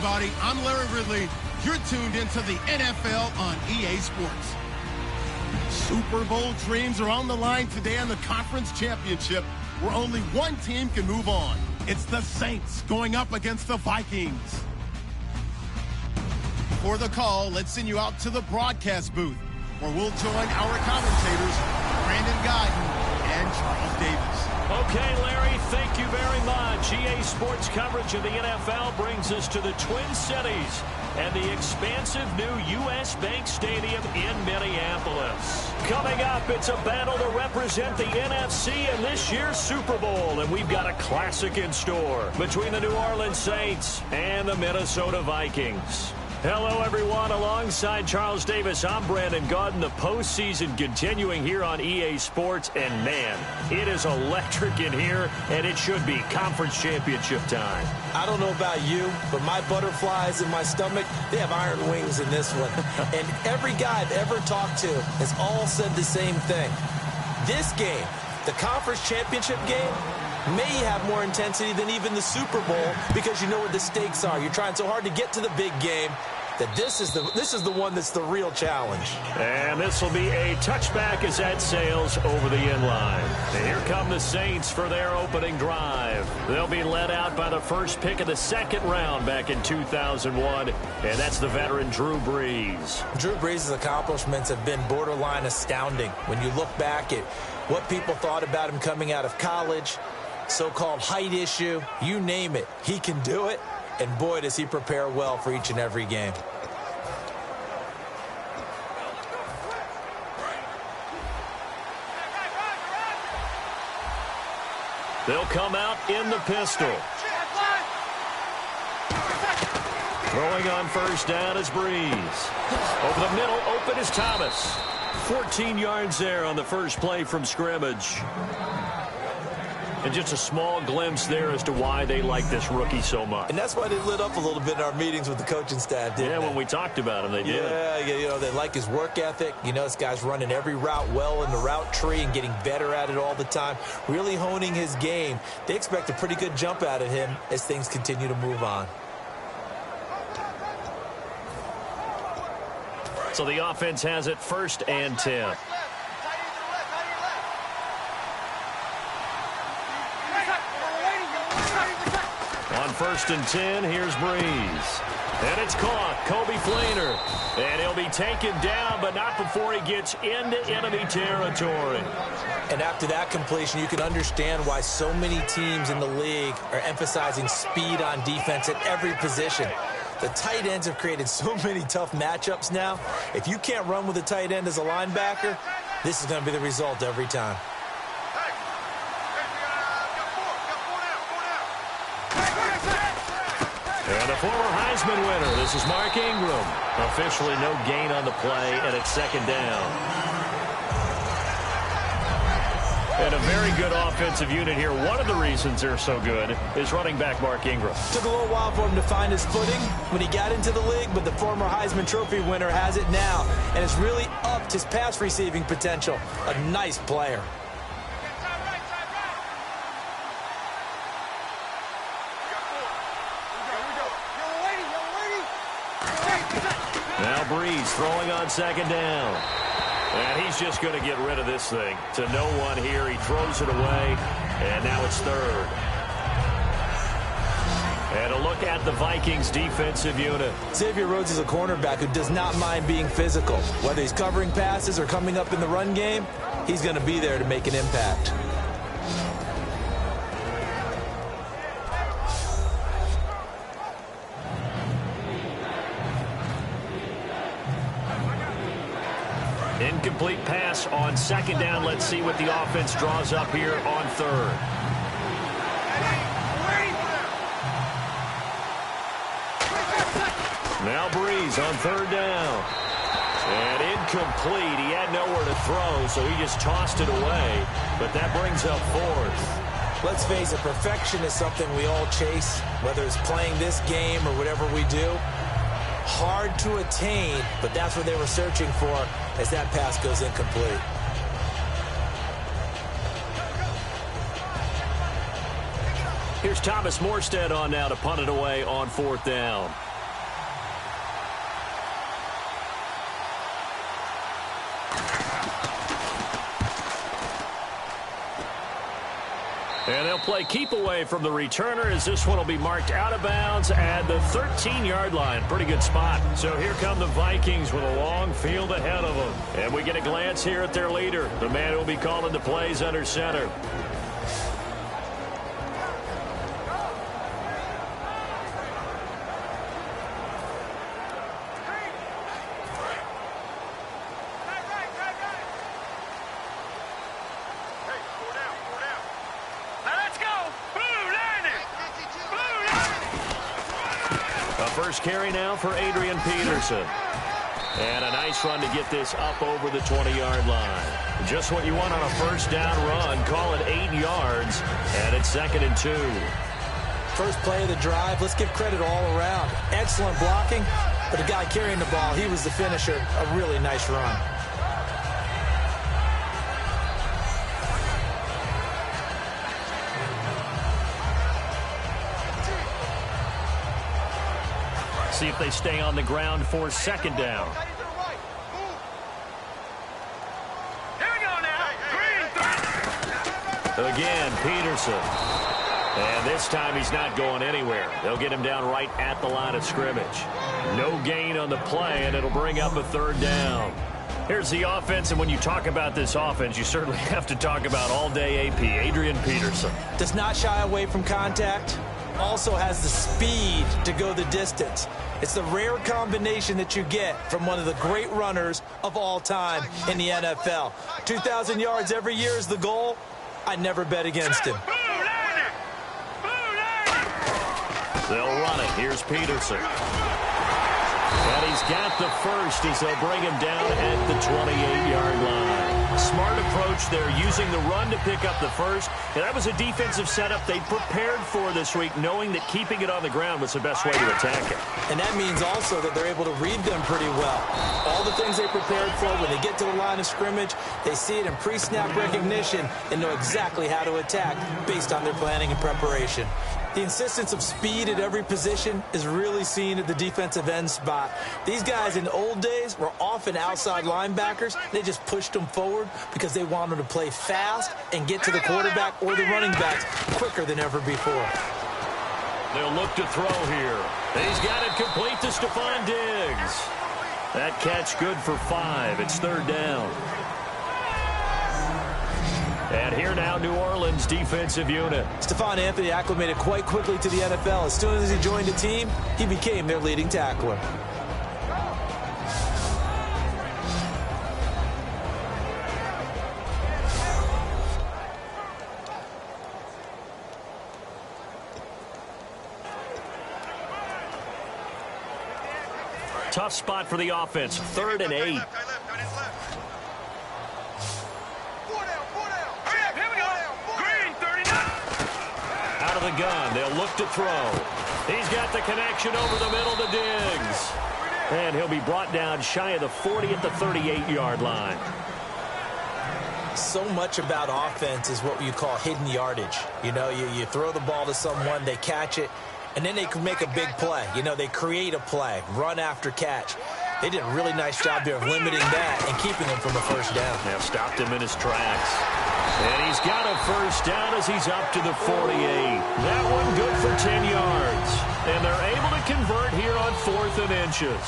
everybody. I'm Larry Ridley. You're tuned into the NFL on EA Sports. Super Bowl dreams are on the line today on the Conference Championship, where only one team can move on. It's the Saints going up against the Vikings. For the call, let's send you out to the broadcast booth, where we'll join our commentators, Brandon Guyton and Charles Davis. Okay, Larry, thank you very much. EA Sports coverage of the NFL brings us to the Twin Cities and the expansive new U.S. Bank Stadium in Minneapolis. Coming up, it's a battle to represent the NFC in this year's Super Bowl, and we've got a classic in store between the New Orleans Saints and the Minnesota Vikings. Hello, everyone. Alongside Charles Davis, I'm Brandon Guyton. The postseason continuing here on EA Sports. And, man, it is electric in here, and it should be conference championship time. I don't know about you, but my butterflies in my stomach, they have iron wings in this one. And every guy I've ever talked to has all said the same thing. This game, the conference championship game, may have more intensity than even the Super Bowl because you know what the stakes are. You're trying so hard to get to the big game that this is the one that's the real challenge. And this will be a touchback as that sails over the end line. And here come the Saints for their opening drive. They'll be led out by the first pick of the second round back in 2001, and that's the veteran Drew Brees. Drew Brees' accomplishments have been borderline astounding when you look back at what people thought about him coming out of college, so-called height issue, you name it, he can do it, and boy, does he prepare well for each and every game. They'll come out in the pistol. Throwing on first down is Brees. Over the middle, open is Thomas. 14 yards there on the first play from scrimmage. And just a small glimpse there as to why they like this rookie so much. And that's why they lit up a little bit in our meetings with the coaching staff, didn't they? When we talked about him, they did. Yeah, you know, they like his work ethic. You know, this guy's running every route well in the route tree and getting better at it all the time, really honing his game. They expect a pretty good jump out of him as things continue to move on. So the offense has it 1st and 10. On 1st and 10, here's Brees. And it's caught. Kobe Flainer. And he'll be taken down, but not before he gets into enemy territory. And after that completion, you can understand why so many teams in the league are emphasizing speed on defense at every position. The tight ends have created so many tough matchups now. If you can't run with a tight end as a linebacker, this is going to be the result every time. And a former Heisman winner, this is Mark Ingram. Officially no gain on the play, and it's 2nd down. And a very good offensive unit here. One of the reasons they're so good is running back Mark Ingram. Took a little while for him to find his footing when he got into the league, but the former Heisman Trophy winner has it now, and it's really upped his pass receiving potential. A nice player. Now Brees throwing on 2nd down. And he's just going to get rid of this thing. To no one here. He throws it away. And now it's 3rd. And a look at the Vikings defensive unit. Xavier Rhodes is a cornerback who does not mind being physical. Whether he's covering passes or coming up in the run game, he's going to be there to make an impact. Incomplete pass on 2nd down. Let's see what the offense draws up here on 3rd. Now Brees on 3rd down. And incomplete. He had nowhere to throw, so he just tossed it away. But that brings up 4th. Let's face it, perfection is something we all chase, whether it's playing this game or whatever we do. Hard to attain, but that's what they were searching for as that pass goes incomplete. Here's Thomas Morstead on now to punt it away on 4th down. And they'll play keep away from the returner as this one will be marked out of bounds at the 13-yard line. Pretty good spot. So here come the Vikings with a long field ahead of them. And we get a glance here at their leader, the man who will be calling the plays under center. First carry now for Adrian Peterson. And a nice run to get this up over the 20-yard line. Just what you want on a first down run. Call it 8 yards. And it's 2nd and 2. First play of the drive. Let's give credit all around. Excellent blocking. But the guy carrying the ball, he was the finisher. A really nice run. See if they stay on the ground for 2nd down. Again, Peterson. And this time he's not going anywhere. They'll get him down right at the line of scrimmage. No gain on the play, and it'll bring up a 3rd down. Here's the offense, and when you talk about this offense, you certainly have to talk about all-day AP, Adrian Peterson. Does not shy away from contact. Also has the speed to go the distance. It's the rare combination that you get from one of the great runners of all time in the NFL. 2,000 yards every year is the goal. I never bet against him. They'll run it. Here's Peterson. And he's got the first as they'll bring him down at the 28-yard line. Smart approach there, using the run to pick up the first. And that was a defensive setup they prepared for this week, knowing that keeping it on the ground was the best way to attack it. And that means also that they're able to read them pretty well. All the things they prepared for, when they get to the line of scrimmage, they see it in pre-snap recognition and know exactly how to attack based on their planning and preparation. The insistence of speed at every position is really seen at the defensive end spot. These guys in the old days were often outside linebackers. They just pushed them forward because they wanted to play fast and get to the quarterback or the running backs quicker than ever before. They'll look to throw here. He's got it complete to Stephon Diggs. That catch good for 5. It's 3rd down. And here now, New Orleans defensive unit. Stephon Anthony acclimated quite quickly to the NFL. As soon as he joined the team, he became their leading tackler. Tough spot for the offense. 3rd and 8. Out of the gun. They'll look to throw. He's got the connection over the middle to Diggs. And he'll be brought down shy of the 40 at the 38-yard line. So much about offense is what you call hidden yardage. You know, you throw the ball to someone, they catch it, and then they can make a big play. You know, they create a play, run after catch. They did a really nice job there of limiting that and keeping him from a first down. Now stopped him in his tracks. And he's got a first down as he's up to the 48. That one good for 10 yards. And they're able to convert here on 4th and inches.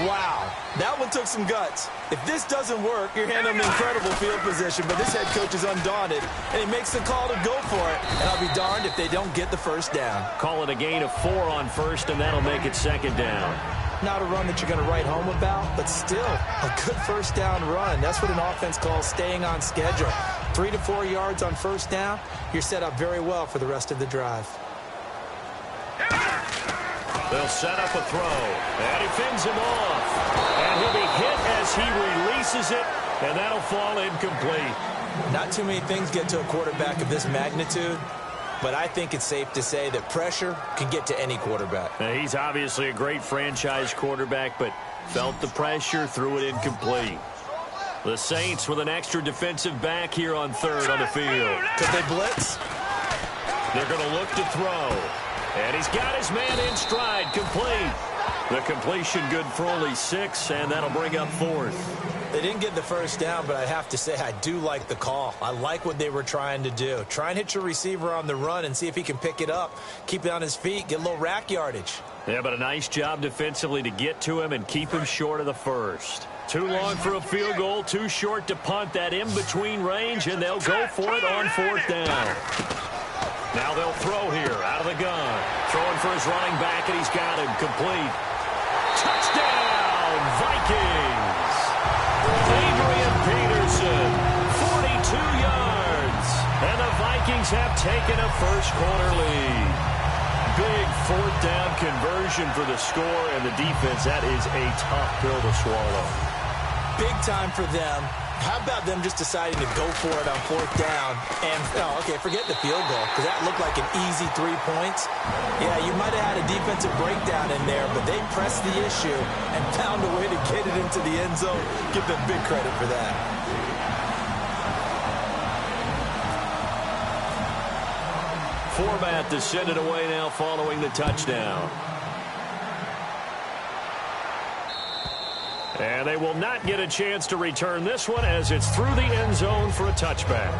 Wow, that one took some guts. If this doesn't work, you're handling incredible field position, but this head coach is undaunted, and he makes the call to go for it, and I'll be darned if they don't get the first down. Call it a gain of 4 on first, and that'll make it 2nd down. Not a run that you're going to write home about, but still a good first down run. That's what an offense calls staying on schedule. 3 to 4 yards on first down, you're set up very well for the rest of the drive. They'll set up a throw, and he fends him off. And he'll be hit as he releases it, and that'll fall incomplete. Not too many things get to a quarterback of this magnitude, but I think it's safe to say that pressure can get to any quarterback. Now, he's obviously a great franchise quarterback, but felt the pressure, threw it incomplete. The Saints with an extra defensive back here on 3rd on the field. Could they blitz? They're going to look to throw. And he's got his man in stride, complete. The completion good for only 6, and that'll bring up 4th. They didn't get the first down, but I have to say I do like the call. I like what they were trying to do. Try and hit your receiver on the run and see if he can pick it up, keep it on his feet, get a little rack yardage. Yeah, but a nice job defensively to get to him and keep him short of the first. Too long for a field goal, too short to punt that in-between range, and they'll go for it on fourth down. Now they'll throw here out of the gun. Throwing for his running back, and he's got him complete. Touchdown, Vikings! Adrian Peterson, 42 yards. And the Vikings have taken a first-quarter lead. Big fourth down conversion for the score, and the defense, that is a tough pill to swallow. Big time for them. How about them just deciding to go for it on fourth down? And, forget the field goal, because that looked like an easy 3 points. Yeah, you might have had a defensive breakdown in there, but they pressed the issue and found a way to get it into the end zone. Give them big credit for that. Format to send it away now following the touchdown. And they will not get a chance to return this one as it's through the end zone for a touchback.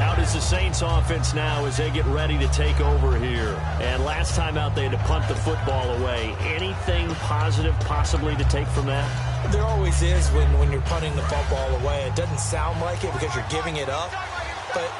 Out is the Saints offense now as they get ready to take over here. And last time out they had to punt the football away. Anything positive possibly to take from that? There always is when you're punting the football away. It doesn't sound like it because you're giving it up, but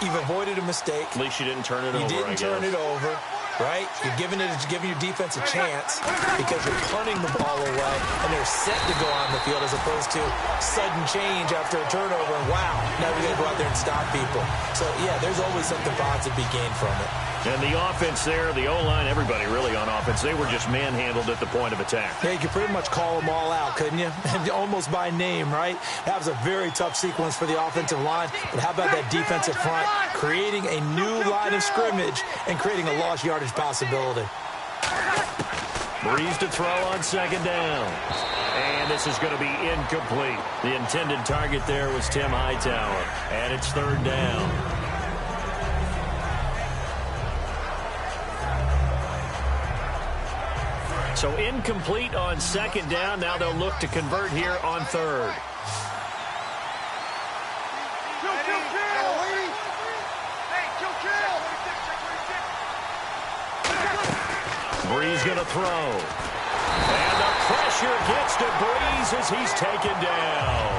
you've avoided a mistake. At least you didn't turn it over. You didn't turn it over. Right? You're giving your defense a chance because you're punting the ball away and they're set to go on the field as opposed to sudden change after a turnover and wow, now we got to go out there and stop people. So, yeah, there's always something positive to be gained from it. And the offense there, the O-line, everybody really on offense, they were just manhandled at the point of attack. Yeah, you could pretty much call them all out, couldn't you? Almost by name, right? That was a very tough sequence for the offensive line. But how about that defensive front creating a new line of scrimmage and creating a lost yardage possibility? Breeze to throw on second down. And this is going to be incomplete. The intended target there was Tim Hightower. And it's third down. So incomplete on second down. Now they'll look to convert here on third. Breeze going to throw. And the pressure gets to Breeze as he's taken down.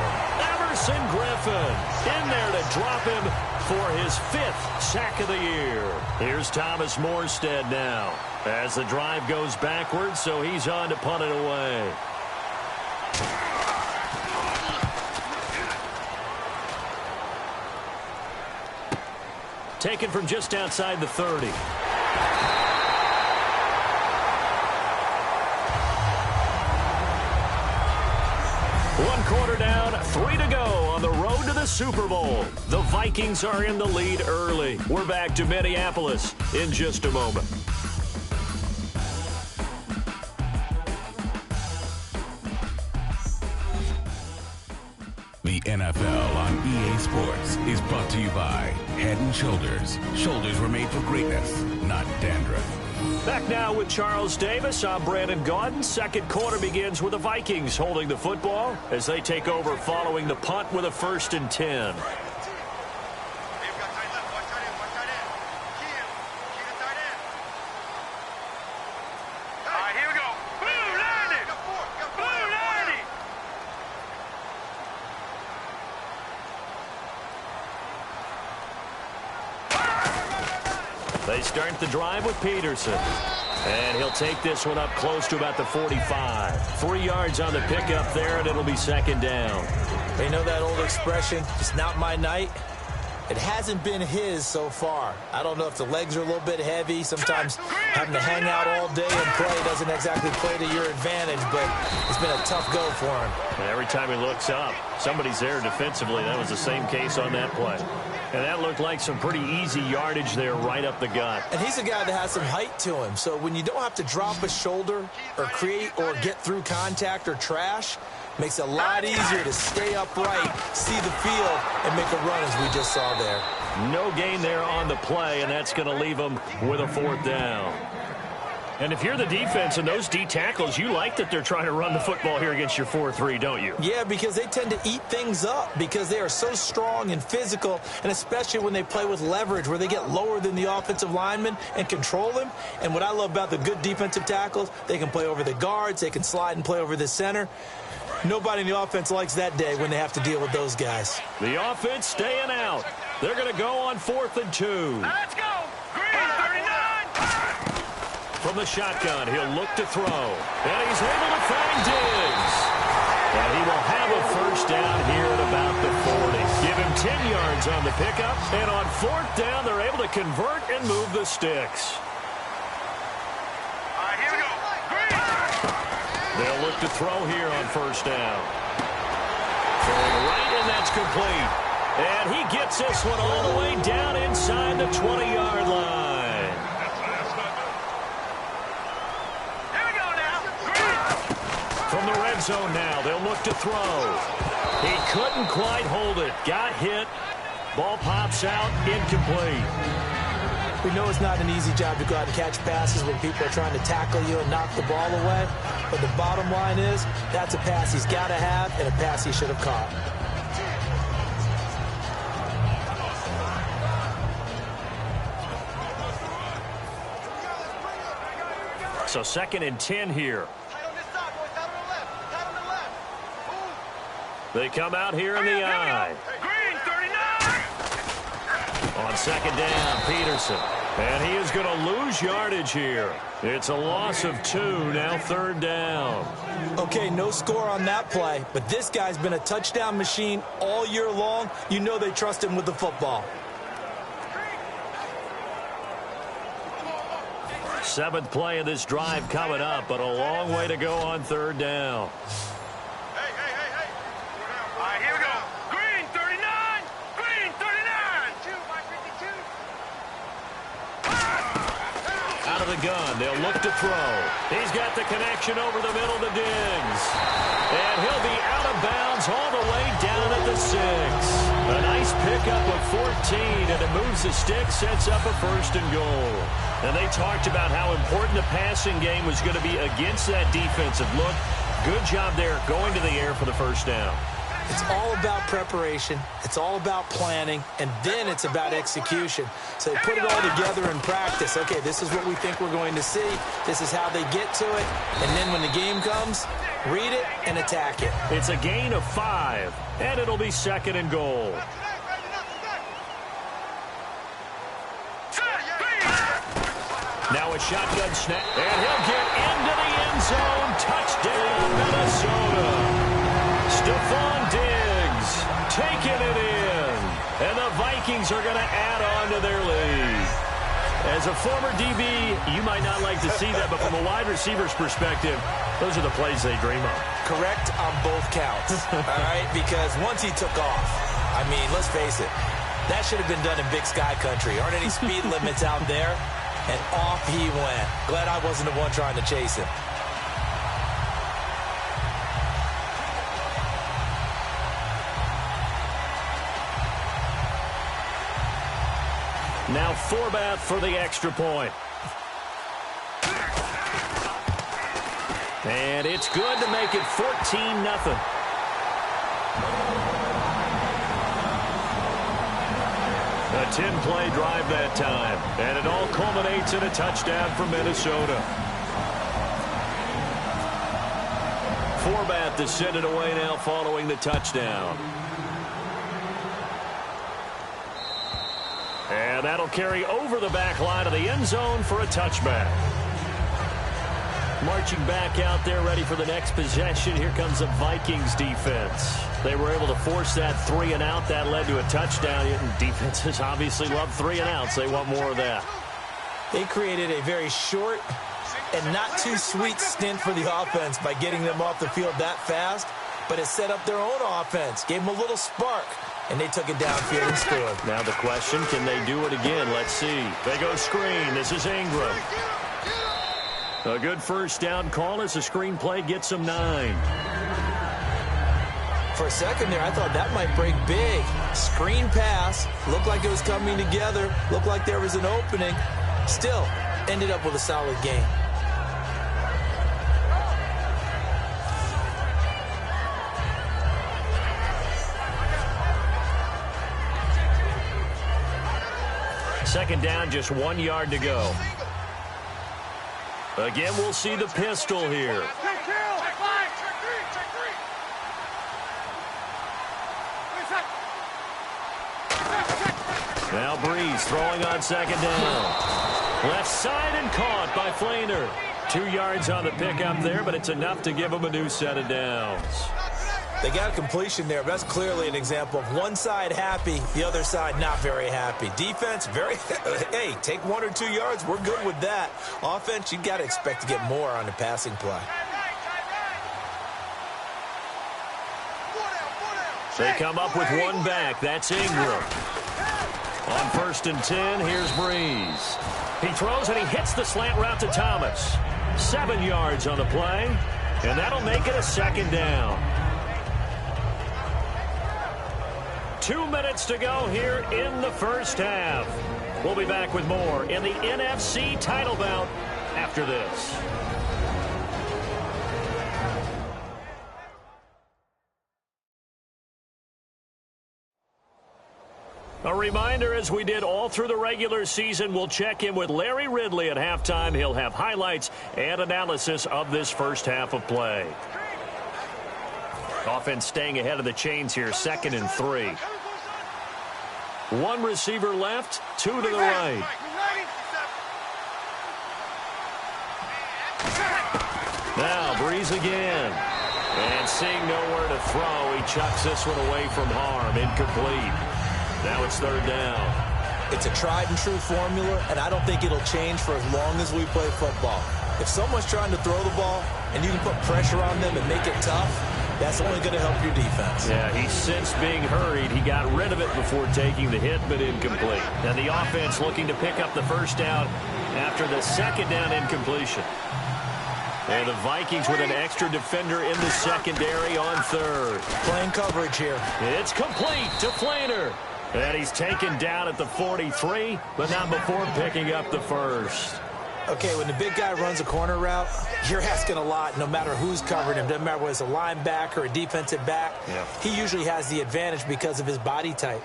Everson Griffin in there to drop him for his 5th sack of the year. Here's Thomas Morstead now as the drive goes backwards, so he's on to punt it away. Taken from just outside the 30. One quarter down, 3 to go on the road to the Super Bowl. The Vikings are in the lead early. We're back to Minneapolis in just a moment. The NFL on EA Sports is brought to you by Head & Shoulders. Shoulders were made for greatness, not dandruff. Back now with Charles Davis. I'm Brandon Gaudin. Second quarter begins with the Vikings holding the football as they take over following the punt with a 1st and 10. They start the drive with Peterson. And he'll take this one up close to about the 45. 3 yards on the pickup there, and it'll be second down. You know that old expression, it's not my night? It hasn't been his so far. I don't know if the legs are a little bit heavy. Sometimes having to hang out all day and play doesn't exactly play to your advantage, but it's been a tough go for him. And every time he looks up, somebody's there defensively. That was the same case on that play. And that looked like some pretty easy yardage there right up the gut. And he's a guy that has some height to him. So when you don't have to drop a shoulder or create or get through contact or trash, makes it a lot easier to stay upright, see the field, and make a run as we just saw there. No gain there on the play, and that's going to leave him with a 4th down. And if you're the defense and those D tackles, you like that they're trying to run the football here against your 4-3, don't you? Yeah, because they tend to eat things up because they are so strong and physical, and especially when they play with leverage where they get lower than the offensive linemen and control them. And what I love about the good defensive tackles, they can play over the guards, they can slide and play over the center. Nobody in the offense likes that day when they have to deal with those guys. The offense staying out. They're going to go on 4th and 2. Let's go. Green 39. From the shotgun, he'll look to throw. And he's able to find Diggs. And he will have a first down here at about the 40. Give him 10 yards on the pickup. And on 4th down, they're able to convert and move the sticks. All right, here we go. Green. They'll look to throw here on 1st down. Throwing right, and that's complete. And he gets this one all the way down inside the 20-yard line. From the red zone now, they'll look to throw. He couldn't quite hold it. Got hit. Ball pops out, incomplete. We know it's not an easy job to go out and catch passes when people are trying to tackle you and knock the ball away. But the bottom line is, that's a pass he's got to have and a pass he should have caught. So 2nd and 10 here. They come out here in the eye. Green 39. On 2nd down, Peterson. And he is going to lose yardage here. It's a loss of 2, now 3rd down. Okay, no score on that play, but this guy's been a touchdown machine all year long. You know they trust him with the football. 7th play of this drive coming up, but a long way to go on 3rd down. Hey. All right, here we go. Green 39. Green 39. 2 by 52. Out of the gun, they'll look to throw. He's got the connection over the middle to Diggs. And he'll be out of bounds all the way down at the 6. A nice pickup of 14, and it moves the stick, sets up a 1st and goal. And they talked about how important the passing game was going to be against that defensive look. Good job there going to the air for the 1st down. It's all about preparation. It's all about planning. And then it's about execution. So they put it all together in practice. Okay, this is what we think we're going to see. This is how they get to it. And then when the game comes, read it and attack it. It's a gain of 5, and it'll be 2nd and goal. Now a shotgun snap, and he'll get into the end zone. Touchdown, Minnesota. Stephon Diggs taking it in. And the Vikings are going to add on to their lead. As a former DB, you might not like to see that, but from a wide receiver's perspective, those are the plays they dream of. Correct on both counts, all right? Because once he took off, I mean, let's face it, that should have been done in Big Sky Country. Aren't any speed limits out there? And off he went. Glad I wasn't the one trying to chase him. Now Forbath for the extra point. And it's good to make it 14-0. A 10-play drive that time. And it all culminates in a touchdown for Minnesota. Forbath to send it away now following the touchdown. And that'll carry over the back line of the end zone for a touchback. Marching back out there, ready for the next possession. Here comes the Vikings defense. They were able to force that 3-and-out. That led to a touchdown. Defenses obviously love 3-and-outs. They want more of that. They created a very short and not too sweet stint for the offense by getting them off the field that fast, but it set up their own offense, gave them a little spark, and they took it downfield and scored. Now the question, can they do it again? Let's see. They go screen. This is Ingram. A good first down call as the screen play gets them 9. For a second there, I thought that might break big. Screen pass, looked like it was coming together, looked like there was an opening. Still, ended up with a solid game. Second down, just 1 yard to go. Again, we'll see the pistol here. Now Breeze throwing on second down. Left side and caught by Flainer. 2 yards on the pickup there, but it's enough to give him a new set of downs. They got a completion there, but that's clearly an example of one side happy, the other side not very happy. Defense, hey, take 1 or 2 yards, we're good with that. Offense, you got to expect to get more on the passing play. They come up with one back. That's Ingram. On 1st and 10, here's Breeze. He throws and he hits the slant route to Thomas. 7 yards on the play, and that'll make it a second down. 2 minutes to go here in the first half. We'll be back with more in the NFC title bout after this. A reminder, as we did all through the regular season, we'll check in with Larry Ridley at halftime. He'll have highlights and analysis of this first half of play. Offense staying ahead of the chains here, 2nd and 3. 1 receiver left, 2 to the right. Now Breeze again. And seeing nowhere to throw, he chucks this one away from harm. Incomplete. Now it's 3rd down. It's a tried and true formula, and I don't think it'll change for as long as we play football. If someone's trying to throw the ball and you can put pressure on them and make it tough, that's only going to help your defense. Yeah, he sensed being hurried. He got rid of it before taking the hit, but incomplete. And the offense looking to pick up the first down after the 2nd down incompletion. And the Vikings with an extra defender in the secondary on 3rd. Playing coverage here. It's complete to Flainer. And he's taken down at the 43, but not before picking up the first. Okay, when the big guy runs a corner route, you're asking a lot no matter who's covering him. Doesn't matter whether it's a linebacker or a defensive back. Yeah. He usually has the advantage because of his body type.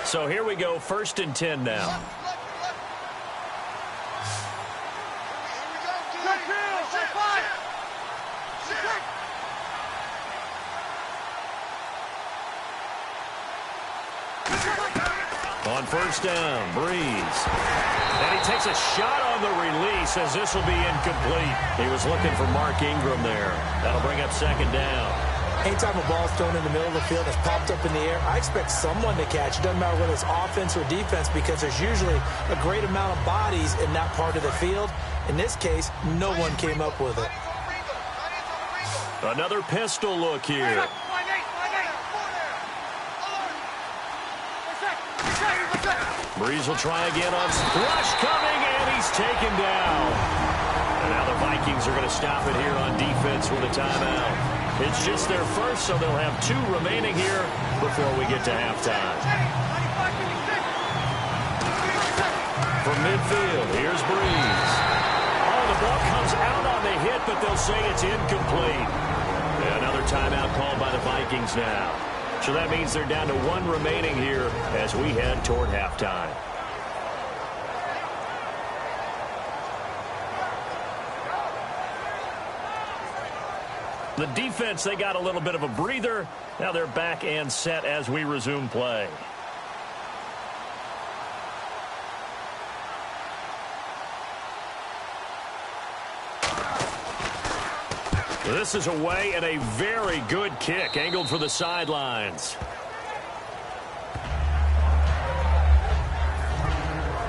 So here we go, 1st and 10 now. On 1st down, Breeze. And he takes a shot on the release as this will be incomplete. He was looking for Mark Ingram there. That'll bring up 2nd down. Anytime a ball's thrown in the middle of the field that's popped up in the air, I expect someone to catch. It doesn't matter whether it's offense or defense because there's usually a great amount of bodies in that part of the field. In this case, no one came up with it. Another pistol look here. Breeze will try again on rush coming, and he's taken down. And now the Vikings are going to stop it here on defense with a timeout. It's just their first, so they'll have 2 remaining here before we get to halftime. From midfield, here's Breeze. Oh, the ball comes out on the hit, but they'll say it's incomplete. And another timeout called by the Vikings now. So that means they're down to 1 remaining here as we head toward halftime. The defense, they got a little bit of a breather. Now they're back and set as we resume play. This is away and a very good kick angled for the sidelines.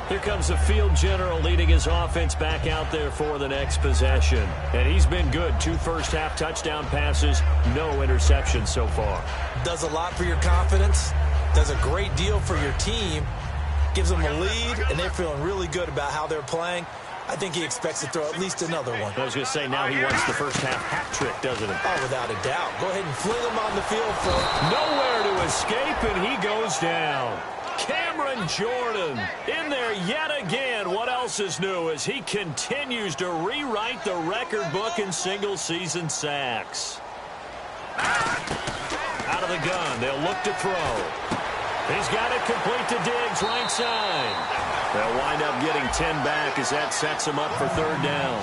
Here comes the field general leading his offense back out there for the next possession. And he's been good. 2 first-half touchdown passes, no interceptions so far. Does a lot for your confidence, does a great deal for your team, gives them a lead, and they're feeling really good about how they're playing. I think he expects to throw at least another one. I was going to say, now he wants the first-half hat trick, doesn't he? Oh, without a doubt. Go ahead and fling him on the field, Phil. Nowhere to escape, and he goes down. Cameron Jordan in there yet again. What else is new as he continues to rewrite the record book in single-season sacks. Out of the gun, they'll look to throw. He's got it complete to Diggs, right side. They'll wind up getting 10 back as that sets him up for third down.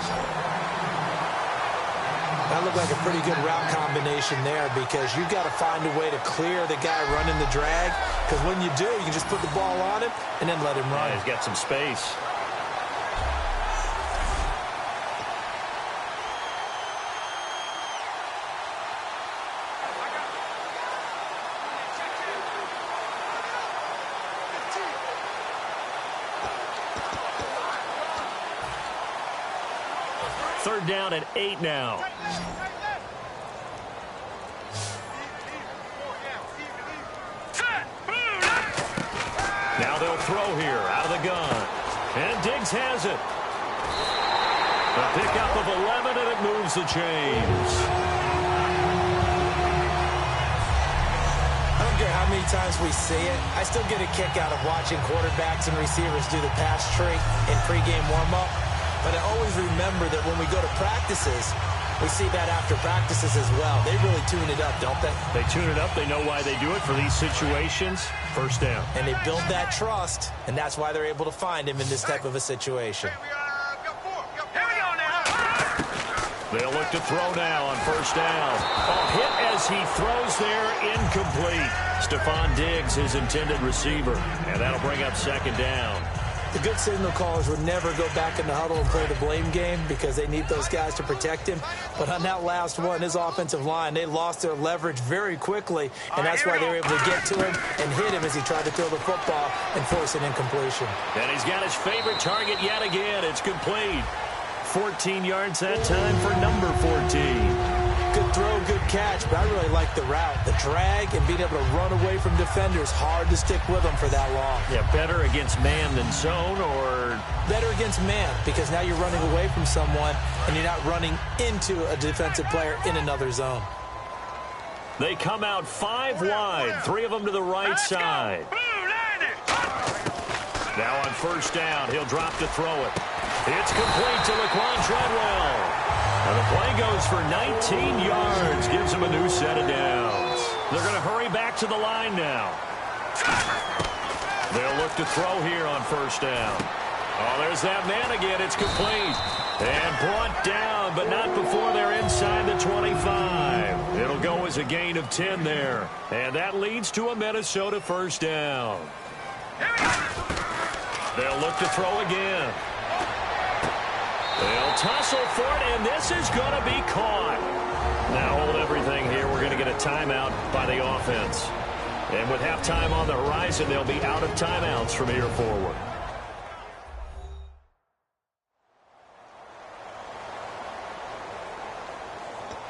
That looked like a pretty good route combination there because you've got to find a way to clear the guy running the drag, because when you do, you can just put the ball on him and then let him run. Yeah, he's got some space. Third down at 8 now. Now they'll throw here out of the gun. And Diggs has it. A pickup of 11, and it moves the chains. I don't care how many times we see it. I still get a kick out of watching quarterbacks and receivers do the pass tree in pregame warm-up. But I always remember that when we go to practices, we see that after practices as well. They really tune it up, don't they? They tune it up. They know why they do it for these situations. First down. And they build that trust, and that's why they're able to find him in this type of a situation. They'll look to throw now on first down. A hit as he throws there, incomplete. Stephon Diggs, his intended receiver. And that'll bring up second down. The good signal callers would never go back in the huddle and play the blame game because they need those guys to protect him. But on that last one, his offensive line, they lost their leverage very quickly, and that's why they were able to get to him and hit him as he tried to throw the football and force an incompletion. And he's got his favorite target yet again. It's complete. 14 yards that time for number 14. Good throw, good catch, but I really like the route. The drag and being able to run away from defenders, hard to stick with them for that long. Yeah, better against man than zone, or? Better against man, because now you're running away from someone and you're not running into a defensive player in another zone. They come out 5 wide, 3 of them to the right side. Now on first down, he'll drop to throw it. It's complete to Laquan Treadwell. And the play goes for 19 yards, gives him a new set of downs. They're going to hurry back to the line now. They'll look to throw here on first down. Oh, there's that man again. It's complete. And brought down, but not before they're inside the 25. It'll go as a gain of 10 there. And that leads to a Minnesota first down. They'll look to throw again. They'll tussle for it, and this is going to be caught. Now hold everything here. We're going to get a timeout by the offense. And with halftime on the horizon, they'll be out of timeouts from here forward.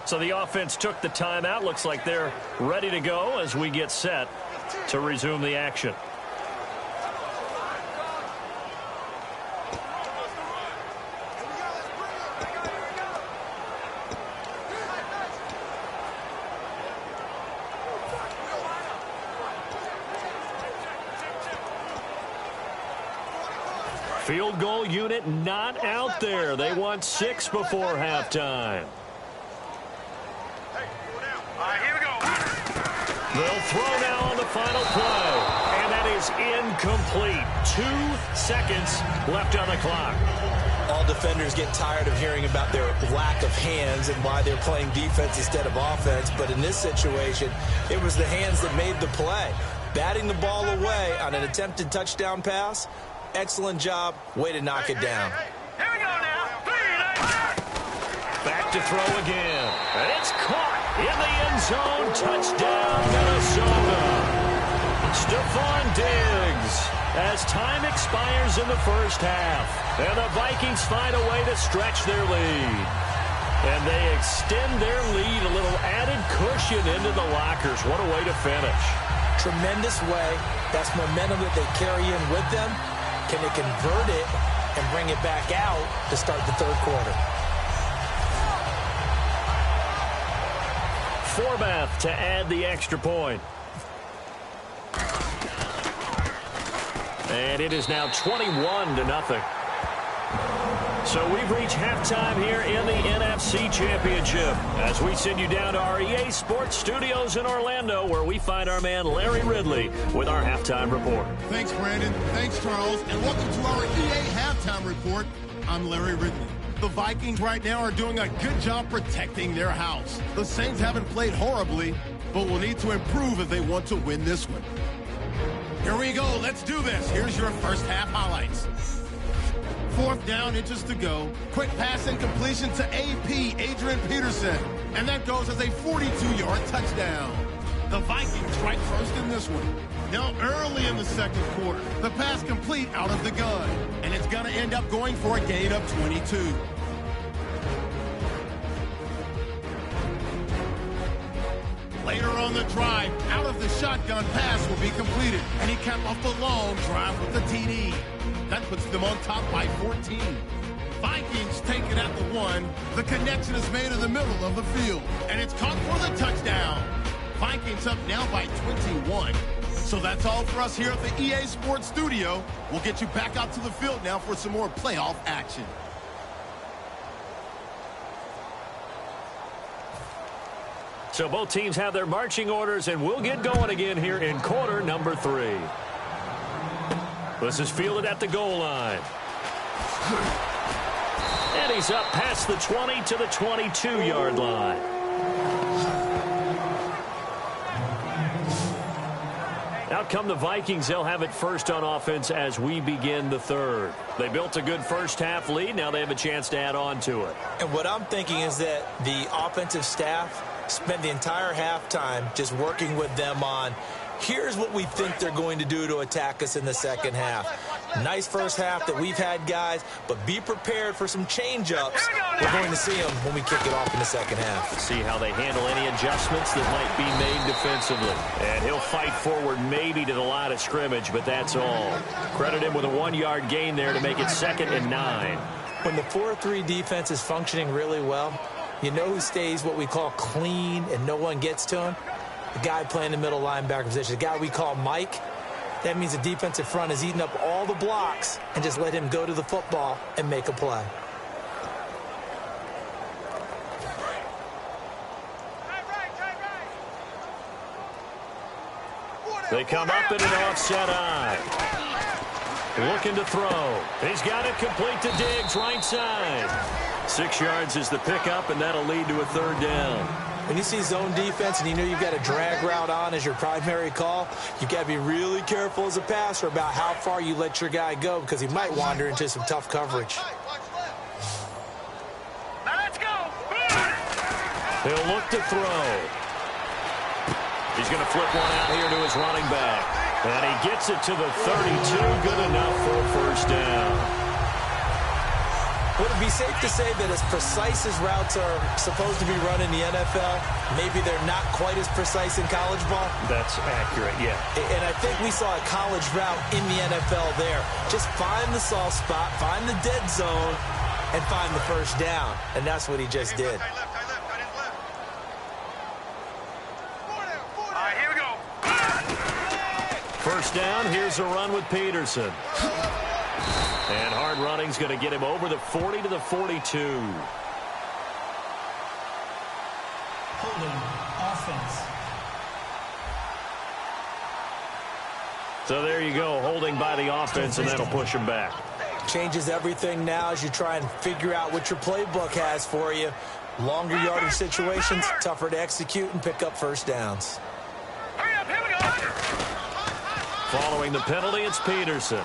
So the offense took the timeout. Looks like they're ready to go as we get set to resume the action. Field goal unit not out there. They want 6 before halftime. Here we go. They'll throw now on the final play. And that is incomplete. 2 seconds left on the clock. All defenders get tired of hearing about their lack of hands and why they're playing defense instead of offense. But in this situation, it was the hands that made the play. Batting the ball away on an attempted touchdown pass. Excellent job. Way to knock it down. Here we go now. Back to throw again. And it's caught in the end zone. Touchdown, Minnesota. Stephon Diggs as time expires in the first half. And the Vikings find a way to stretch their lead. And they extend their lead, a little added cushion into the lockers. What a way to finish. Tremendous way. That's momentum that they carry in with them. Can they convert it and bring it back out to start the third quarter? Forbath to add the extra point. And it is now 21-0. So we've reached halftime here in the NFC Championship as we send you down to our EA Sports Studios in Orlando, where we find our man Larry Ridley with our halftime report. Thanks, Brandon. Thanks, Charles. And welcome to our EA Halftime Report. I'm Larry Ridley. The Vikings right now are doing a good job protecting their house. The Saints haven't played horribly, but will need to improve if they want to win this one. Here we go. Let's do this. Here's your first half highlights. 4th down, inches to go. Quick pass and completion to AP, Adrian Peterson. And that goes as a 42-yard touchdown. The Vikings strike first in this one. Now early in the second quarter, the pass complete out of the gun. And it's going to end up going for a gain of 22. Later on the drive, out of the shotgun pass will be completed. And he capped off the long drive with the TD. That puts them on top by 14. Vikings take it at the 1. The connection is made in the middle of the field. And it's caught for the touchdown. Vikings up now by 21. So that's all for us here at the EA Sports Studio. We'll get you back out to the field now for some more playoff action. So both teams have their marching orders, and we'll get going again here in quarter number 3. This is fielded at the goal line. And he's up past the 20 to the 22-yard line. Out come the Vikings. They'll have it first on offense as we begin the third. They built a good first half lead. Now they have a chance to add on to it. And what I'm thinking is that the offensive staff spent the entire halftime just working with them on, here's what we think they're going to do to attack us in the second half. Nice first half that we've had, guys, but be prepared for some change-ups. We're going to see them when we kick it off in the second half. See how they handle any adjustments that might be made defensively. And he'll fight forward maybe to the line of scrimmage, but that's all. Credit him with a 1-yard gain there to make it 2nd and 9. When the 4-3 defense is functioning really well, you know who stays what we call clean and no one gets to him? The guy playing the middle linebacker position, the guy we call Mike. That means the defensive front is eating up all the blocks and just let him go to the football and make a play. They come up in an offset eye. Looking to throw. He's got it complete to Diggs, right side. 6 yards is the pickup, and that'll lead to a 3rd down. When you see zone defense and you know you've got a drag route on as your primary call, you've got to be really careful as a passer about how far you let your guy go because he might wander into some tough coverage. Now let's go. He'll look to throw. He's going to flip one out here to his running back. And he gets it to the 32. Good enough for a 1st down. Would it be safe to say that as precise as routes are supposed to be run in the NFL, maybe they're not quite as precise in college ball? That's accurate, yeah. And I think we saw a college route in the NFL there. Just find the soft spot, find the dead zone, and find the 1st down. And that's what he just did. All right, here we go. 1st down, here's a run with Peterson. And hard running's going to get him over the 40 to the 42. Holding offense. So there you go, holding by the offense, and that'll push him back. Changes everything now as you try and figure out what your playbook has for you. Longer yardage situations, tougher to execute and pick up 1st downs. Hurry up, here we go. Following the penalty, it's Peterson.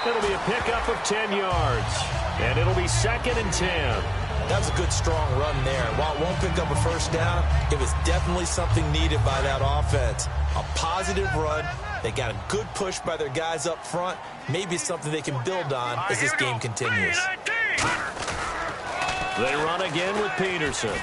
It'll be a pickup of 10 yards. And it'll be 2nd and 10. That was a good, strong run there. While it won't pick up a 1st down, it was definitely something needed by that offense. A positive run. They got a good push by their guys up front. Maybe it's something they can build on as this game continues. They run again with Peterson.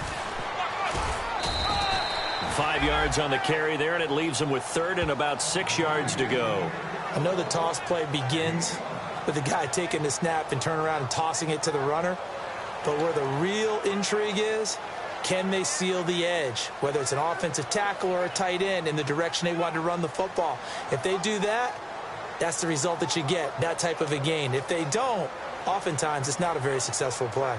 5 yards on the carry there, and it leaves them with 3rd and about 6 yards to go. I know the toss play begins with the guy taking the snap and turning around and tossing it to the runner. But where the real intrigue is Can they seal the edge, whether it's an offensive tackle or a tight end, in the direction they want to run the football? If they do that, that's the result that you get, that type of a gain. If they don't, oftentimes it's not a very successful play.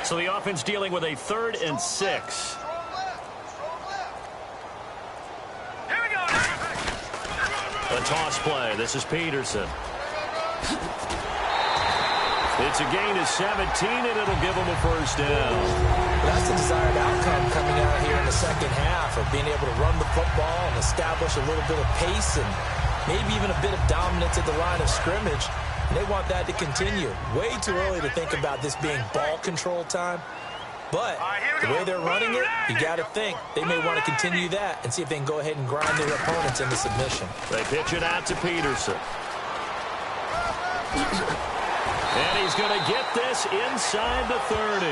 So the offense dealing with a 3rd and 6. Here we go. A toss play. This is Peterson. It's a gain of 17, and it'll give them a first down. That's the desired outcome coming out here in the second half, of being able to run the football and establish a little bit of pace and maybe even a bit of dominance at the line of scrimmage. And they want that to continue. Way too early to think about this being ball control time. But the way they're running it, you got to think they may want to continue that and see if they can go ahead and grind their opponents into submission. They pitch it out to Peterson. And he's going to get this inside the 30.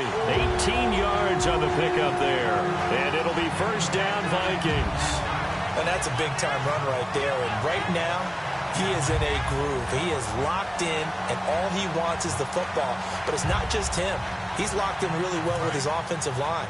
18 yards on the pickup there. And it'll be first down, Vikings. And that's a big-time run right there. And right now, he is in a groove. He is locked in, and all he wants is the football. But it's not just him. He's locked in really well with his offensive line.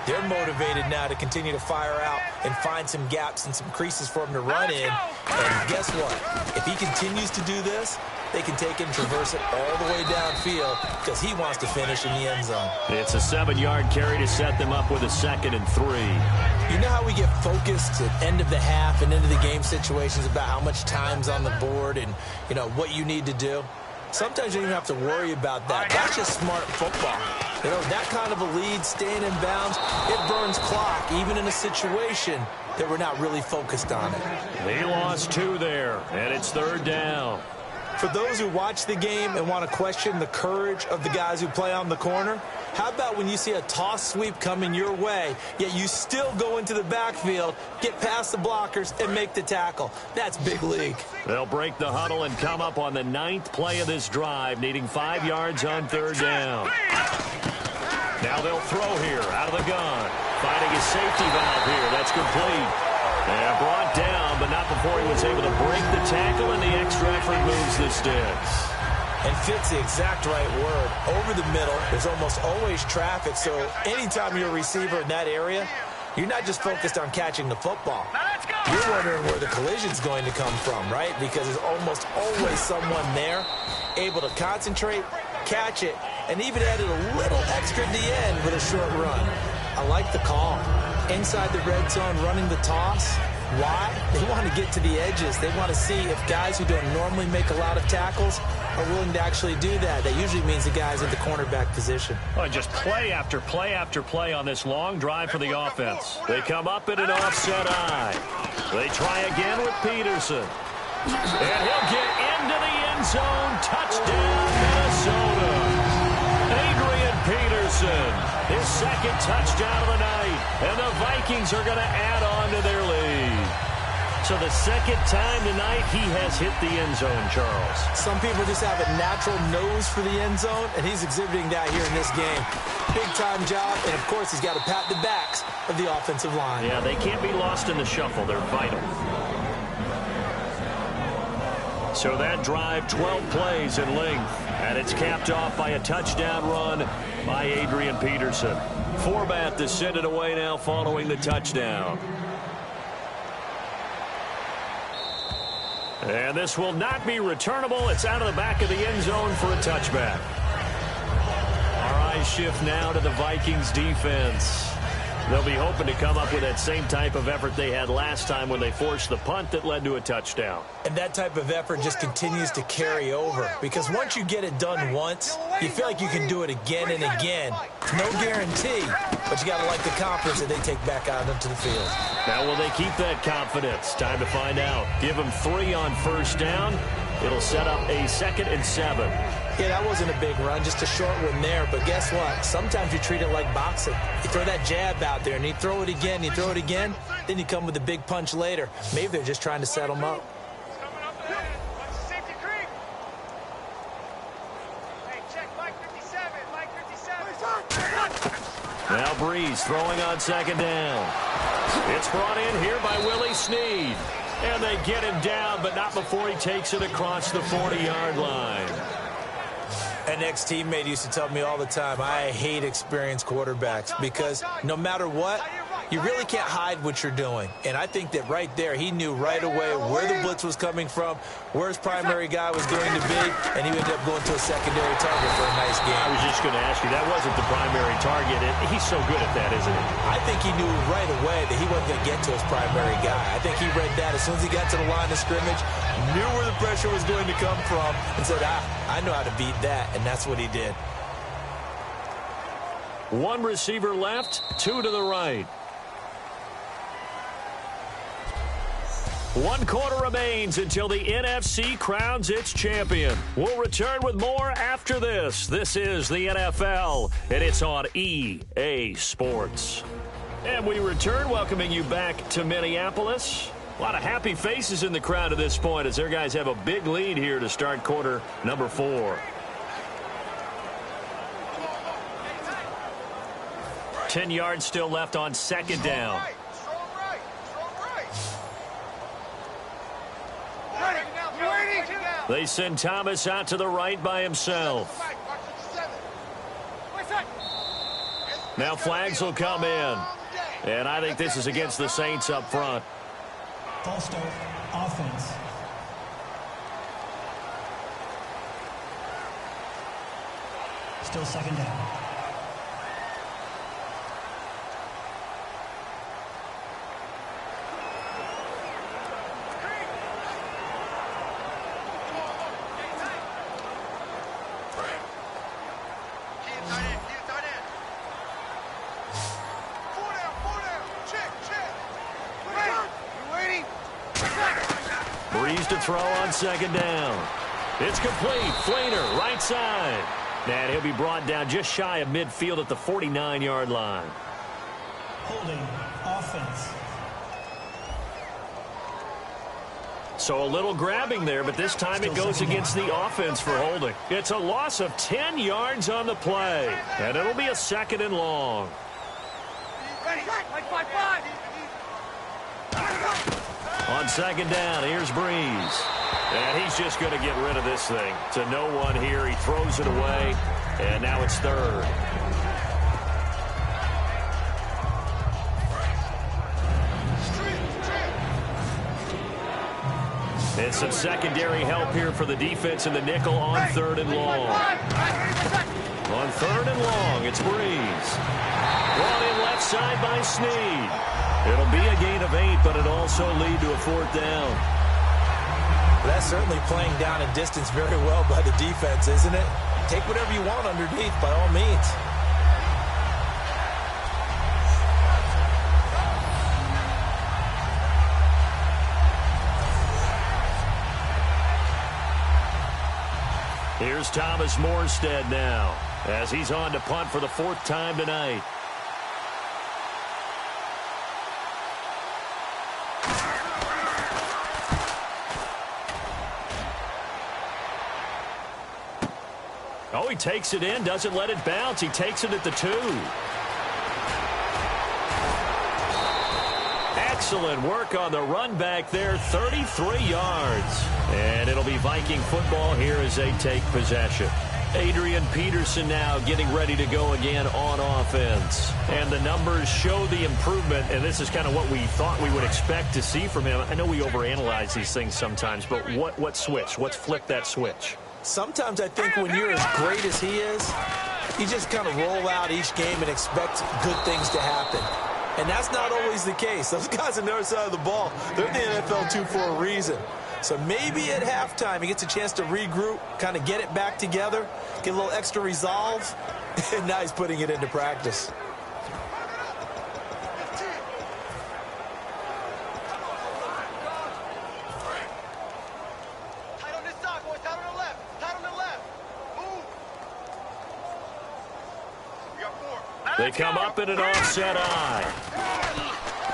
They're motivated now to continue to fire out and find some gaps and some creases for him to run in. And guess what? If he continues to do this, they can take it and traverse it all the way downfield because he wants to finish in the end zone. It's a 7-yard carry to set them up with a 2nd and 3. You know how we get focused at end of the half and into the game situations about how much time's on the board and, you know, what you need to do? Sometimes you don't even have to worry about that. That's just smart football. You know, that kind of a lead, staying in bounds, it burns clock, even in a situation that we're not really focused on it. They lost 2 there, and it's 3rd down. For those who watch the game and want to question the courage of the guys who play on the corner, how about when you see a toss sweep coming your way, yet you still go into the backfield, get past the blockers, and make the tackle? That's big league. They'll break the huddle and come up on the 9th play of this drive, needing 5 yards on 3rd down. Now they'll throw here out of the gun. Finding his safety valve here. That's complete. And brought down, but not before he was able to break the tackle, and the extra effort moves the sticks. And fits the exact right word. Over the middle, there's almost always traffic, so anytime you're a receiver in that area, you're not just focused on catching the football. You're wondering where the collision's going to come from, right? Because there's almost always someone there able to concentrate, catch it, and even added a little extra at the end with a short run. I like the call. Inside the red zone, running the toss. Why? They want to get to the edges. They want to see if guys who don't normally make a lot of tackles are willing to actually do that. That usually means the guys at the cornerback position. Oh, just play after play after play on this long drive for the offense. They come up in an offset eye. They try again with Peterson. And he'll get into the end zone. Touchdown, Minnesota. Adrian Peterson, his 2nd touchdown of the night. And the Vikings are going to add on to their lead. So the 2nd time tonight he has hit the end zone, Charles. Some people just have a natural nose for the end zone, and he's exhibiting that here in this game. Big-time job, and of course he's got to pat the backs of the offensive line. Yeah, they can't be lost in the shuffle. They're vital. So that drive, 12 plays in length, and it's capped off by a touchdown run by Adrian Peterson. Format to send it away now following the touchdown. And this will not be returnable. It's out of the back of the end zone for a touchback. Our eyes shift now to the Vikings defense. They'll be hoping to come up with that same type of effort they had last time when they forced the punt that led to a touchdown. And that type of effort just continues to carry over. Because once you get it done once, you feel like you can do it again and again. No guarantee, but you got to like the confidence that they take back out into the field. Now, will they keep that confidence? Time to find out. Give them 3 on first down. It'll set up a 2nd and 7. Yeah, that wasn't a big run, just a short one there. But guess what? Sometimes you treat it like boxing. You throw that jab out there, and you throw it again, you throw it again, then you come with a big punch later. Maybe they're just trying to set them up. Now Breeze throwing on 2nd down. It's brought in here by Willie Snead. And they get him down, but not before he takes it across the 40-yard line. An ex-teammate used to tell me all the time, I hate experienced quarterbacks because no matter what, you really can't hide what you're doing. And I think that right there, he knew right away where the blitz was coming from, where his primary guy was going to be, and he ended up going to a secondary target for a nice game. I was just going to ask you, that wasn't the primary target. He's so good at that, isn't he? I think he knew right away that he wasn't going to get to his primary guy. I think he read that as soon as he got to the line of scrimmage, knew where the pressure was going to come from, and said, I know how to beat that, and that's what he did. One receiver left, two to the right. 1 quarter remains until the NFC crowns its champion. We'll return with more after this. This is the NFL, and it's on EA Sports. And we return, welcoming you back to Minneapolis. A lot of happy faces in the crowd at this point as their guys have a big lead here to start quarter number 4. 10 yards still left on second down. They send Thomas out to the right by himself. Now flags will come in. And I think this is against the Saints up front. False start, offense. Still second down. To throw on second down. It's complete. Flainer, right side. And he'll be brought down just shy of midfield at the 49-yard line. Holding offense. So a little grabbing there, but this time it goes against the offense for holding. It's a loss of 10 yards on the play, and it'll be a second and long. On second down, here's Breeze. And he's just going to get rid of this thing. To no one here. He throws it away, and now it's third. And some secondary help here for the defense in the nickel on third and long. On third and long, it's Breeze. Brought in left side by Snead. It'll be a gain of 8, but it'll also lead to a fourth down. That's certainly playing down and distance very well by the defense, isn't it? Take whatever you want underneath, by all means. Here's Thomas Morstead now, as he's on to punt for the 4th time tonight. Oh, he takes it in, doesn't let it bounce. He takes it at the 2. Excellent work on the run back there, 33 yards. And it'll be Viking football here as they take possession. Adrian Peterson now getting ready to go again on offense. And the numbers show the improvement, and this is kind of what we thought we would expect to see from him. I know we overanalyze these things sometimes, but what switch? What's flip that switch? Sometimes I think when you're as great as he is, you just kind of roll out each game and expect good things to happen. And that's not always the case. Those guys on the other side of the ball, they're in the NFL too for a reason. So maybe at halftime he gets a chance to regroup, kind of get it back together, get a little extra resolve, and now he's putting it into practice. They come up in an offset eye.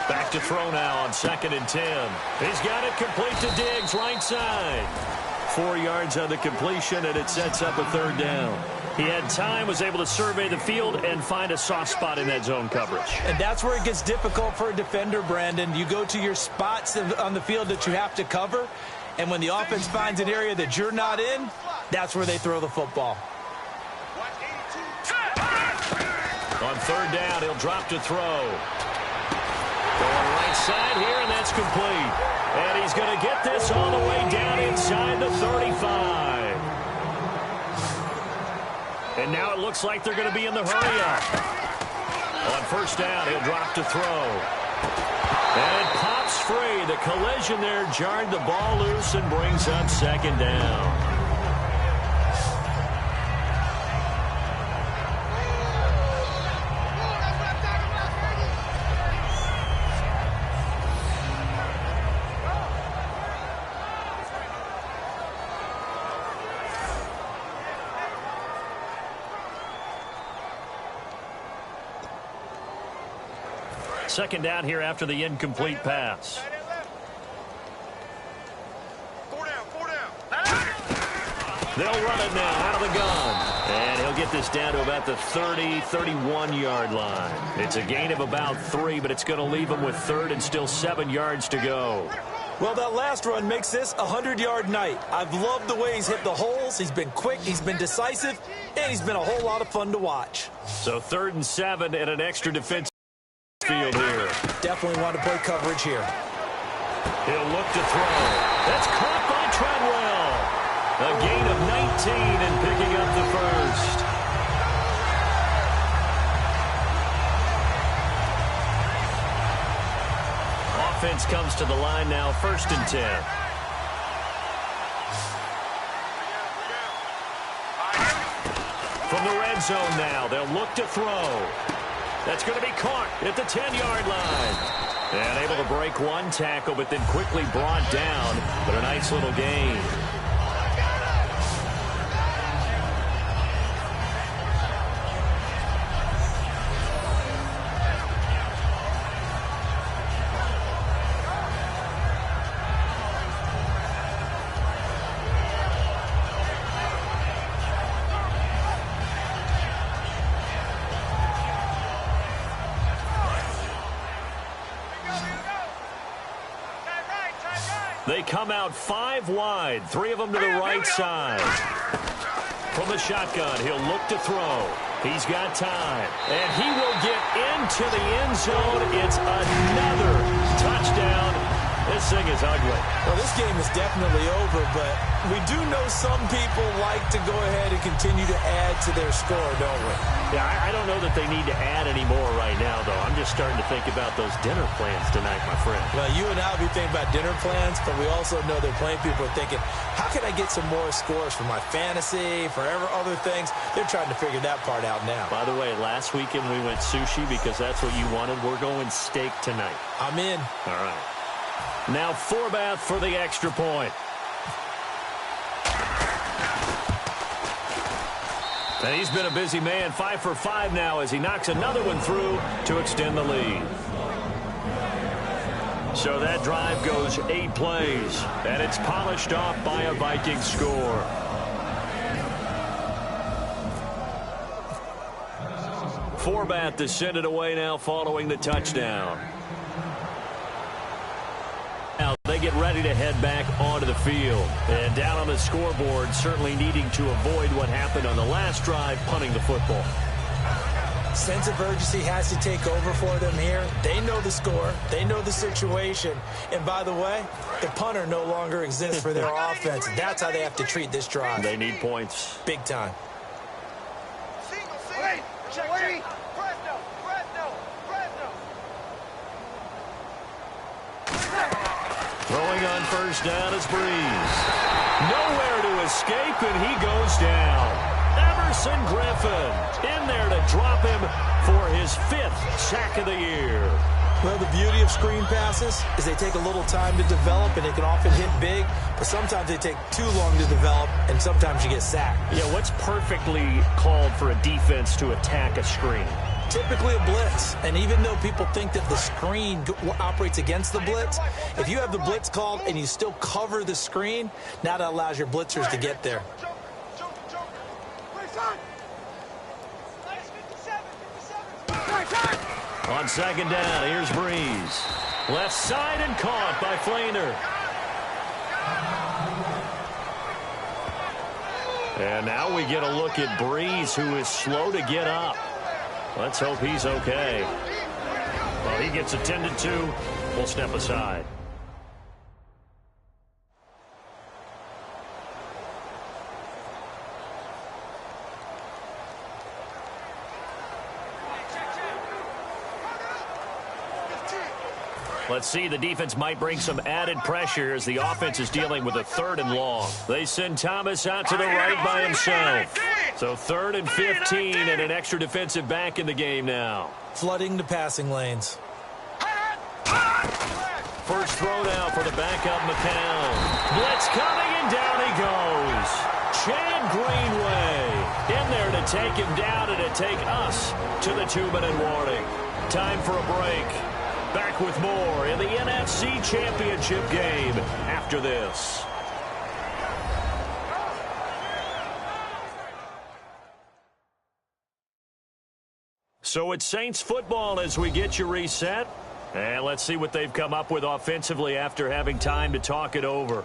Back to throw now on 2nd and 10. He's got it complete to Diggs, right side. 4 yards on the completion, and it sets up a 3rd down. He had time, was able to survey the field and find a soft spot in that zone coverage. And that's where it gets difficult for a defender, Brandon. You go to your spots on the field that you have to cover, and when the offense finds an area that you're not in, that's where they throw the football. On third down, he'll drop to throw. Going right side here, and that's complete. And he's going to get this all the way down inside the 35. And now it looks like they're going to be in the hurry-up. On first down, he'll drop to throw. And it pops free. The collision there jarred the ball loose and brings up second down. Second down here after the incomplete pass. 4 down, 4 down. They'll run it now out of the gun. And he'll get this down to about the 30, 31-yard line. It's a gain of about 3, but it's going to leave him with third and still 7 yards to go. Well, that last run makes this a 100-yard night. I've loved the way he's hit the holes. He's been quick, he's been decisive, and he's been a whole lot of fun to watch. So 3rd and 7 and an extra defensive field here. Definitely want to play coverage here. He'll look to throw. That's caught by Treadwell. A gain of 19 and picking up the first. Offense comes to the line now, 1st and 10. From the red zone now, they'll look to throw. That's going to be caught at the 10-yard line. And able to break one tackle, but then quickly brought down. But a nice little gain. They come out 5 wide, 3 of them to the right side. From the shotgun, he'll look to throw. He's got time, and he will get into the end zone. It's another touchdown. This thing is ugly. Well, this game is definitely over, but we do know some people like to go ahead and continue to add to their score, don't we? Yeah, I don't know that they need to add any more right now, though. I'm just starting to think about those dinner plans tonight, my friend. Well, you and I will be thinking about dinner plans, but we also know that plenty of people are thinking, how can I get some more scores for my fantasy, for other things? They're trying to figure that part out now. By the way, last weekend we went sushi because that's what you wanted. We're going steak tonight. I'm in. All right. Now Forbath for the extra point. And he's been a busy man, 5 for 5 now as he knocks another one through to extend the lead. So that drive goes 8 plays, and it's polished off by a Vikings score. Forbath to send it away now following the touchdown. Now they get ready to head back onto the field. And down on the scoreboard, certainly needing to avoid what happened on the last drive, punting the football. Sense of urgency has to take over for them here. They know the score. They know the situation. And by the way, the punter no longer exists for their offense. That's how they have to treat this drive. They need points. Big time. Wait, check. Fresno. Throwing on first down is Breeze. Nowhere to escape, and he goes down. Everson Griffin in there to drop him for his 5th sack of the year. Well, the beauty of screen passes is they take a little time to develop, and they can often hit big, but sometimes they take too long to develop, and sometimes you get sacked. Yeah, what's perfectly called for a defense to attack a screen? Typically a blitz, and even though people think that the screen operates against the blitz, if you have the blitz called and you still cover the screen, now that allows your blitzers to get there. On second down, here's Breeze. Left side and caught by Flainer. And now we get a look at Breeze, who is slow to get up. Let's hope he's okay. Well, he gets attended to. We'll step aside. Let's see, the defense might bring some added pressure as the offense is dealing with a 3rd and long. They send Thomas out to the right by himself. So 3rd and 15 and an extra defensive back in the game now. Flooding the passing lanes. First throw now for the backup McCown. Blitz coming and down he goes. Chad Greenway in there to take him down and to take us to the 2-minute warning. Time for a break. Back with more in the NFC Championship game after this. So it's Saints football as we get you reset. And let's see what they've come up with offensively after having time to talk it over.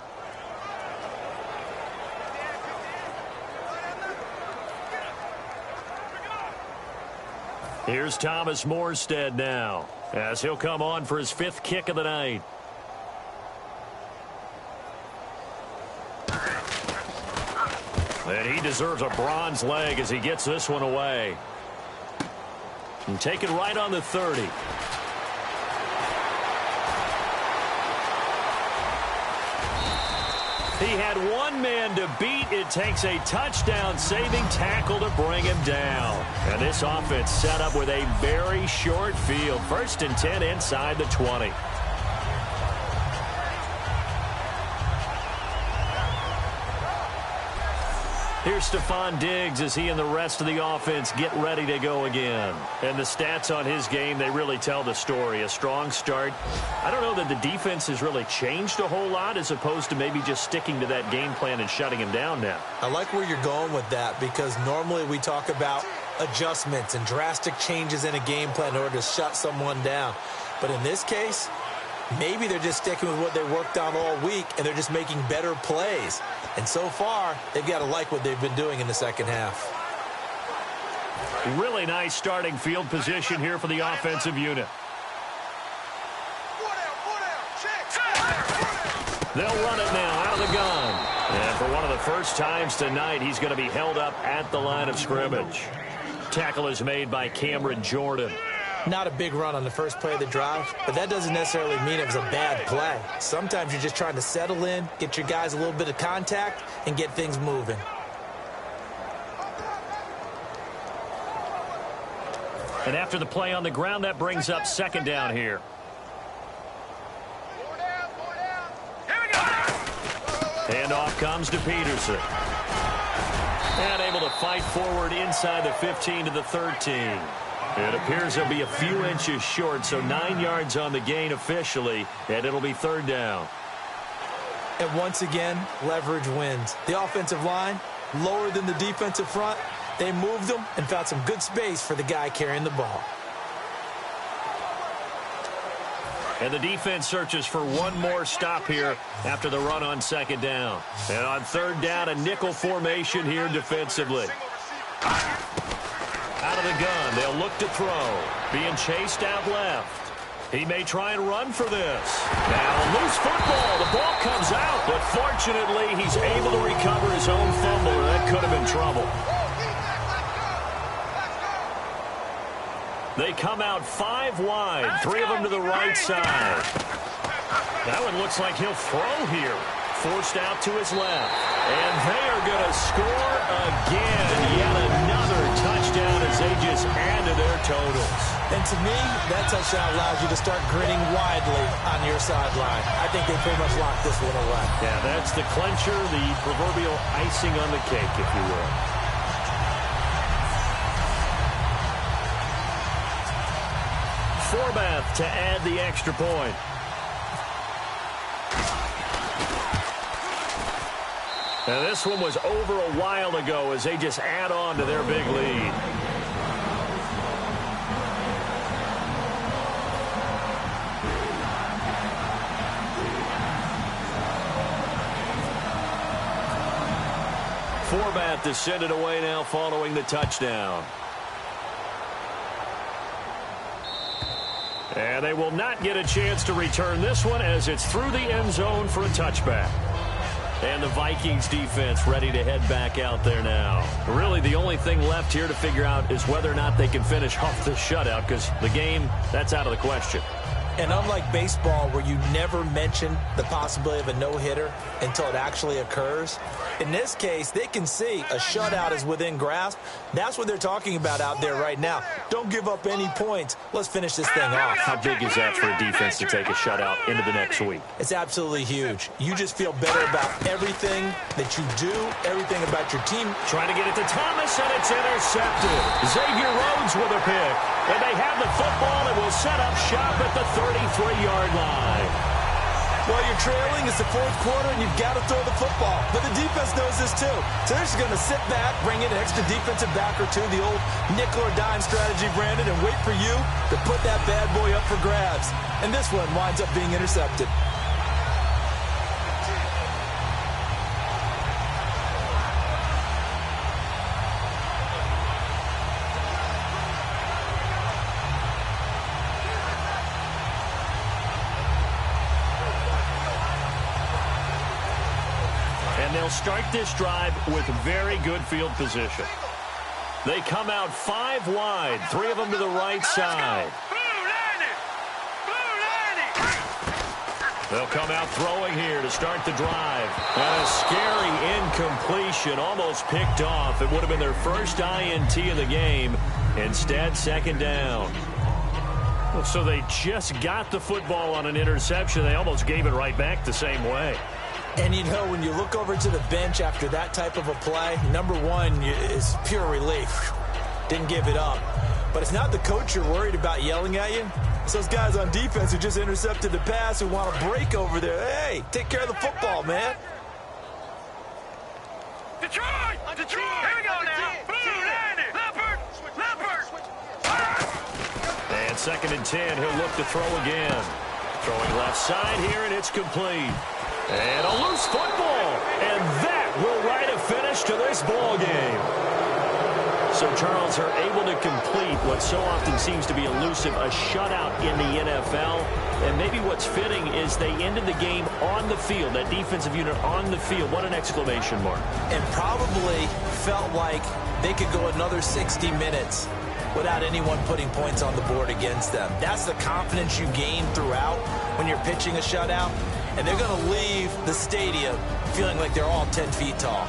Here's Thomas Morstead now, as he'll come on for his 5th kick of the night. And he deserves a bronze leg as he gets this one away. And take it right on the 30. He had one man to beat. It takes a touchdown-saving tackle to bring him down. And this offense set up with a very short field. 1st and 10 inside the 20. Here's Stephon Diggs as he and the rest of the offense get ready to go again. And the stats on his game, they really tell the story. A strong start. I don't know that the defense has really changed a whole lot as opposed to maybe just sticking to that game plan and shutting him down now. I like where you're going with that because normally we talk about adjustments and drastic changes in a game plan in order to shut someone down. But in this case, maybe they're just sticking with what they worked on all week and they're just making better plays. And so far, they've got to like what they've been doing in the second half. Really nice starting field position here for the offensive unit. They'll run it now out of the gun. And for one of the first times tonight, he's going to be held up at the line of scrimmage. Tackle is made by Cameron Jordan. Not a big run on the first play of the drive, but that doesn't necessarily mean it was a bad play. Sometimes you're just trying to settle in, get your guys a little bit of contact, and get things moving. And after the play on the ground, that brings up 2nd down here. Handoff comes to Peterson. And able to fight forward inside the 15 to the 13. It appears he'll be a few inches short, so 9 yards on the gain officially, and it'll be 3rd down. And once again, leverage wins. The offensive line, lower than the defensive front, they moved them and found some good space for the guy carrying the ball. And the defense searches for one more stop here after the run on 2nd down. And on 3rd down, a nickel formation here defensively. Out of the gun, they'll look to throw. Being chased out left. He may try and run for this. Now, loose football. The ball comes out, but fortunately, he's able to recover his own fumble, or that could have been trouble. They come out 5 wide, 3 of them to the right side. That one looks like he'll throw here. Forced out to his left. And they are going to score again. Yet another touchdown as they just add to their totals. And to me, that touchdown allows you to start grinning widely on your sideline. I think they pretty much locked this one away. Yeah, that's the clincher, the proverbial icing on the cake, if you will. Forbath to add the extra point. Now this one was over a while ago as they just add on to their big lead. Forbath to send it away now following the touchdown. And they will not get a chance to return this one as it's through the end zone for a touchback. And the Vikings defense ready to head back out there now. Really, the only thing left here to figure out is whether or not they can finish off this shutout, because the game, that's out of the question. And unlike baseball, where you never mention the possibility of a no-hitter until it actually occurs, in this case, they can see a shutout is within grasp. That's what they're talking about out there right now. Don't give up any points. Let's finish this thing off. How big is that for a defense to take a shutout into the next week? It's absolutely huge. You just feel better about everything that you do, everything about your team. Trying to get it to Thomas, and it's intercepted. Xavier Rhodes with a pick. And they have the football and will set up shop at the 33-yard line. Well, you're trailing. It's the fourth quarter, and you've got to throw the football. But the defense knows this, too. So they're just going to sit back, bring in an extra defensive back or two, the old nickel or dime strategy, Brandon, and wait for you to put that bad boy up for grabs. And this one winds up being intercepted. And they'll start this drive with very good field position. They come out 5 wide, 3 of them to the right side. They'll come out throwing here to start the drive. And a scary incompletion, almost picked off. It would have been their first INT of the game. Instead, second down. So they just got the football on an interception. They almost gave it right back the same way. And, you know, when you look over to the bench after that type of a play, number one is pure relief. Didn't give it up. But it's not the coach you're worried about yelling at you. It's those guys on defense who just intercepted the pass who want to break over there. Hey, take care of the football, man. Detroit! Detroit! Here we go now. Leopard! And 2nd and 10, he'll look to throw again. Throwing left side here, and it's complete. And a loose football. And that will write a finish to this ball game. So, Charles, are able to complete what so often seems to be elusive, a shutout in the NFL. And maybe what's fitting is they ended the game on the field, that defensive unit on the field. What an exclamation mark. And probably felt like they could go another 60 minutes without anyone putting points on the board against them. That's the confidence you gain throughout when you're pitching a shutout. And they're going to leave the stadium feeling like they're all 10 feet tall.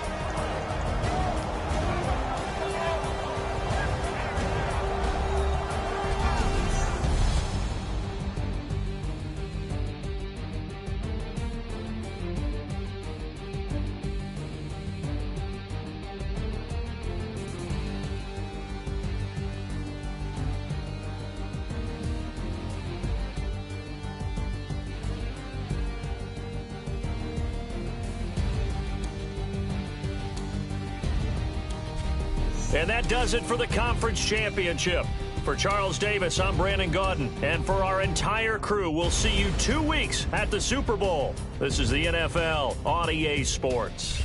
And that does it for the conference championship. For Charles Davis, I'm Brandon Gaudin. And for our entire crew, we'll see you 2 weeks at the Super Bowl. This is the NFL on EA Sports.